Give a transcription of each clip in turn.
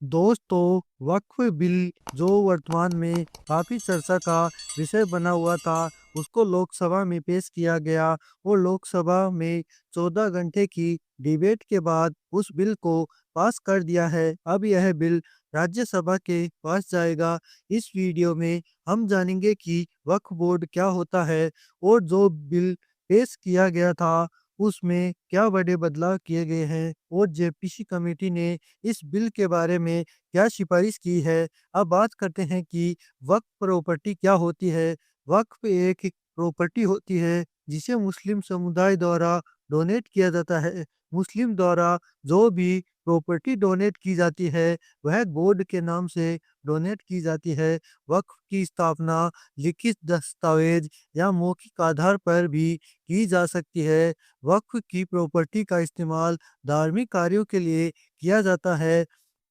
दोस्तों, वक्फ बिल जो वर्तमान में काफ़ी चर्चा का विषय बना हुआ था, उसको लोकसभा में पेश किया गया और लोकसभा में 14 घंटे की डिबेट के बाद उस बिल को पास कर दिया है। अब यह बिल राज्यसभा के पास जाएगा। इस वीडियो में हम जानेंगे कि वक्फ बोर्ड क्या होता है और जो बिल पेश किया गया था, उसमें क्या बड़े बदलाव किए गए हैं और जेपीसी कमेटी ने इस बिल के बारे में क्या सिफारिश की है। अब बात करते हैं कि वक्फ प्रॉपर्टी क्या होती है। वक्फ एक प्रॉपर्टी होती है जिसे मुस्लिम समुदाय द्वारा डोनेट किया जाता है। मुस्लिम द्वारा जो भी प्रॉपर्टी डोनेट की जाती है, वह बोर्ड के नाम से डोनेट की जाती है। वक्फ की स्थापना लिखित दस्तावेज या मौखिक आधार पर भी की जा सकती है। वक्फ की प्रॉपर्टी का इस्तेमाल धार्मिक कार्यों के लिए किया जाता है।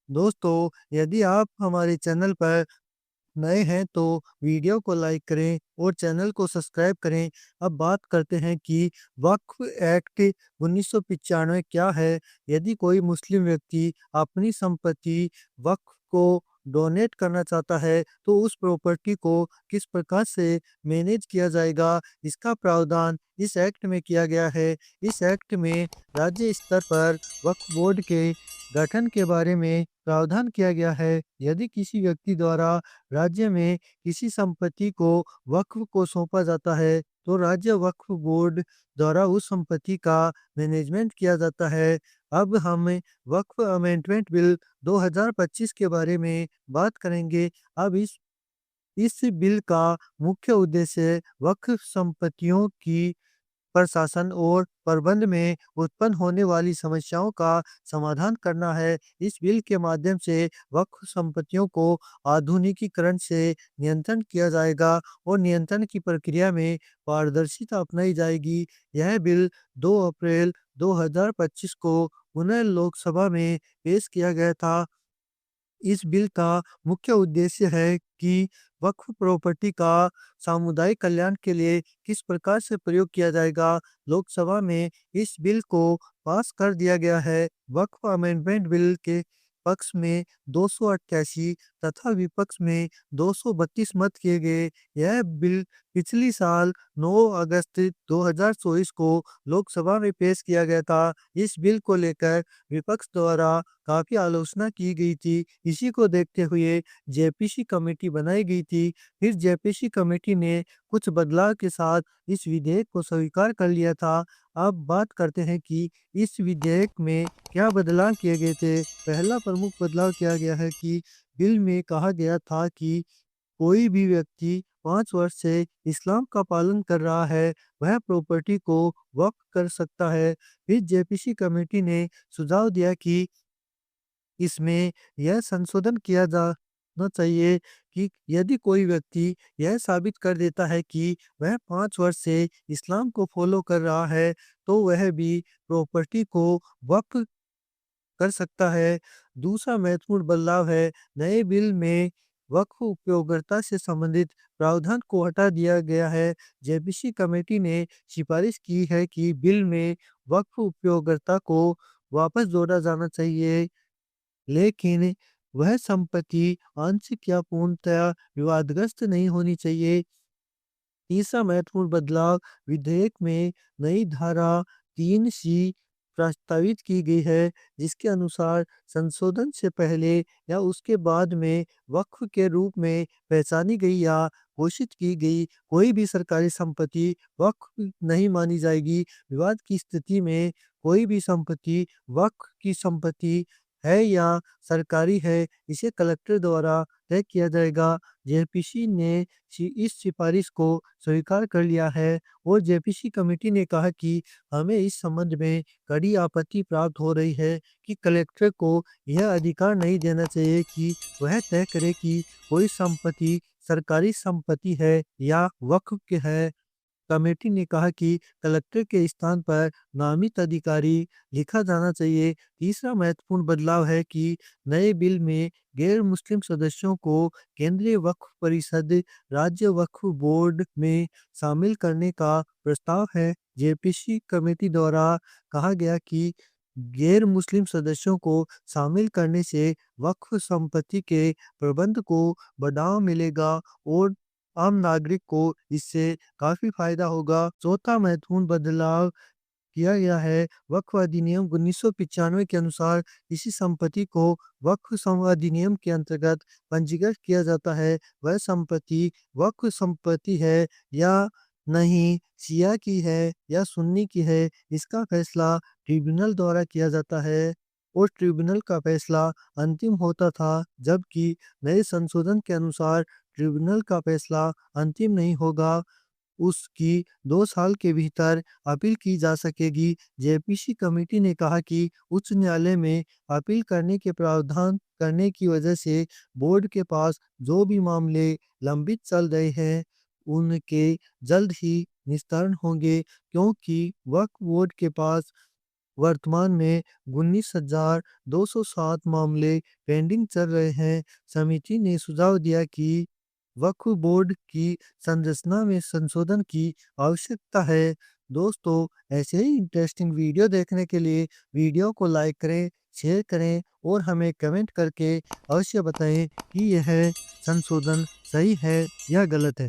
दोस्तों, यदि आप हमारे चैनल पर नए हैं तो वीडियो को लाइक करें और चैनल को सब्सक्राइब करें। अब बात करते हैं कि वक्फ एक्ट 1995 क्या है। यदि कोई मुस्लिम व्यक्ति अपनी संपत्ति वक्फ को डोनेट करना चाहता है तो उस प्रॉपर्टी को किस प्रकार से मैनेज किया जाएगा, इसका प्रावधान इस एक्ट में किया गया है। इस एक्ट में राज्य स्तर पर वक्फ बोर्ड के गठन के बारे में प्रावधान किया गया है। यदि किसी व्यक्ति द्वारा राज्य में किसी संपत्ति को वक्फ को सौंपा जाता है तो राज्य वक्फ बोर्ड द्वारा उस संपत्ति का मैनेजमेंट किया जाता है। अब हम वक्फ अमेंडमेंट बिल 2025 के बारे में बात करेंगे। अब इस बिल का मुख्य उद्देश्य वक्फ संपत्तियों की प्रशासन और प्रबंध में उत्पन्न होने वाली समस्याओं का समाधान करना है। इस बिल के माध्यम से वक्फ संपत्तियों को आधुनिकीकरण से नियंत्रण किया जाएगा और नियंत्रण की प्रक्रिया में पारदर्शिता अपनाई जाएगी। यह बिल 2 अप्रैल 2025 को पुनः लोकसभा में पेश किया गया था। इस बिल का मुख्य उद्देश्य है कि वक्फ प्रॉपर्टी का सामुदायिक कल्याण के लिए किस प्रकार से प्रयोग किया जाएगा। लोकसभा में इस बिल को पास कर दिया गया है। वक्फ अमेंडमेंट बिल के पक्ष में 288 तथा विपक्ष में 232 मत किए गए। यह बिल पिछली साल 9 अगस्त 2024 को लोकसभा में पेश किया गया था। इस बिल को लेकर विपक्ष द्वारा काफ़ी आलोचना की गई थी। इसी को देखते हुए जेपीसी कमेटी बनाई गई थी। फिर जेपीसी कमेटी ने कुछ बदलाव के साथ इस विधेयक को स्वीकार कर लिया था। अब बात करते हैं कि इस विधेयक में क्या बदलाव किए गए थे। पहला प्रमुख बदलाव किया गया है कि बिल में कहा गया था कि कोई भी व्यक्ति 5 वर्ष से इस्लाम का पालन कर रहा है, वह प्रॉपर्टी को वक्फ कर सकता है। फिर जेपीसी कमेटी ने सुझाव दिया कि इसमें यह संशोधन किया जाना चाहिए कि यदि कोई व्यक्ति यह साबित कर देता है कि वह 5 वर्ष से इस्लाम को फॉलो कर रहा है, तो वह भी प्रॉपर्टी को वक्फ कर सकता है। दूसरा महत्वपूर्ण बदलाव है, नए बिल में वक्फ उपयोगिता से संबंधित प्रावधान को हटा दिया गया है। जेपीसी कमेटी ने सिफारिश की है कि बिल में वक्फ उपयोगिता को वापस जोड़ा जाना चाहिए, लेकिन वह संपत्ति आंशिक या पूर्णतया विवादग्रस्त नहीं होनी चाहिए। तीसरा महत्वपूर्ण बदलाव, विधेयक में नई धारा 3C प्रस्तावित की गई है, जिसके अनुसार संशोधन से पहले या उसके बाद में वक्फ के रूप में पहचानी गई या घोषित की गई कोई भी सरकारी संपत्ति वक्फ नहीं मानी जाएगी। विवाद की स्थिति में कोई भी संपत्ति वक्फ की संपत्ति है या सरकारी है, इसे कलेक्टर द्वारा तय किया जाएगा। जेपीसी ने इस सिफारिश को स्वीकार कर लिया है और जेपीसी कमेटी ने कहा कि हमें इस संबंध में कड़ी आपत्ति प्राप्त हो रही है कि कलेक्टर को यह अधिकार नहीं देना चाहिए कि वह तय करे कि कोई संपत्ति सरकारी संपत्ति है या वक्फ के है। कमेटी ने कहा कि कलेक्टर के स्थान पर नामित अधिकारी लिखा जाना चाहिए। तीसरा महत्वपूर्ण बदलाव है कि नए बिल में गैर मुस्लिम सदस्यों को केंद्रीय वक्फ परिषद, राज्य वक्फ बोर्ड में शामिल करने का प्रस्ताव है। जेपीसी कमेटी द्वारा कहा गया कि गैर मुस्लिम सदस्यों को शामिल करने से वक्फ संपत्ति के प्रबंध को बढ़ावा मिलेगा और आम नागरिक को इससे काफ़ी फ़ायदा होगा। चौथा महत्वपूर्ण बदलाव किया गया है। वक्फ अधिनियम 1995 के अनुसार किसी संपत्ति को वक्फ अधिनियम के अंतर्गत पंजीकृत किया जाता है। वह संपत्ति वक्फ संपत्ति है या नहीं, शिया की है या सुन्नी की है, इसका फैसला ट्रिब्यूनल द्वारा किया जाता है और ट्रिब्यूनल का फैसला अंतिम होता था, जबकि नए संशोधन के अनुसार ट्रिब्यूनल का फैसला अंतिम नहीं होगा। उसकी 2 साल के भीतर अपील की जा सकेगी। जेपीसी कमेटी ने कहा कि उच्च न्यायालय में अपील करने के प्रावधान करने की वजह से बोर्ड के पास जो भी मामले लंबित चल रहे हैं, उनके जल्द ही निस्तारण होंगे, क्योंकि वक्फ बोर्ड के पास वर्तमान में 19,207 मामले पेंडिंग चल रहे हैं। समिति ने सुझाव दिया कि वक्फ बोर्ड की संरचना में संशोधन की आवश्यकता है। दोस्तों, ऐसे ही इंटरेस्टिंग वीडियो देखने के लिए वीडियो को लाइक करें, शेयर करें और हमें कमेंट करके अवश्य बताएं कि यह संशोधन सही है या गलत है।